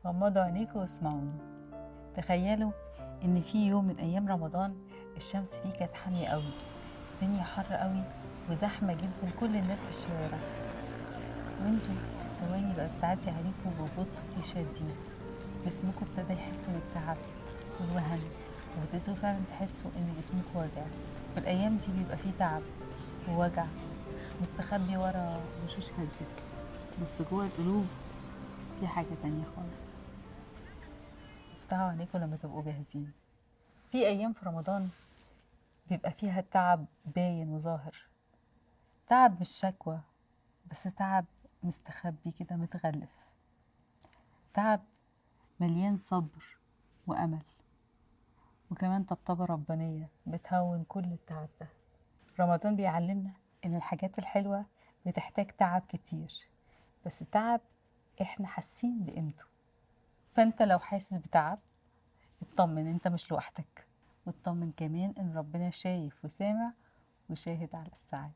غمضوا عينيكم واسمعوني. تخيلوا ان في يوم من ايام رمضان الشمس فيه كانت حامية قوي، الدنيا حر قوي وزحمة جدا، كل الناس في الشوارع، وانتوا الثواني بقى بتعدي عليكم ببطء شديد. جسمكم ابتدى يحس بالتعب والوهن، وابتدوا فعلا تحسوا ان جسمكم واجع. في الايام دي بيبقى فيه تعب ووجع مستخبي ورا وشوش هادية، بس جوه القلوب في حاجة تانية خالص. افتحوا عينيكم لما تبقوا جاهزين. في أيام في رمضان بيبقى فيها التعب باين وظاهر، تعب مش شكوى، بس تعب مستخبي كده متغلف، تعب مليان صبر وأمل، وكمان طبطبة ربانية بتهون كل التعب ده. رمضان بيعلمنا إن الحاجات الحلوة بتحتاج تعب كتير، بس تعب إحنا حاسين بقيمته. فأنت لو حاسس بتعب اطمن، انت مش لوحدك، واطمن كمان ان ربنا شايف وسامع وشاهد على السعي.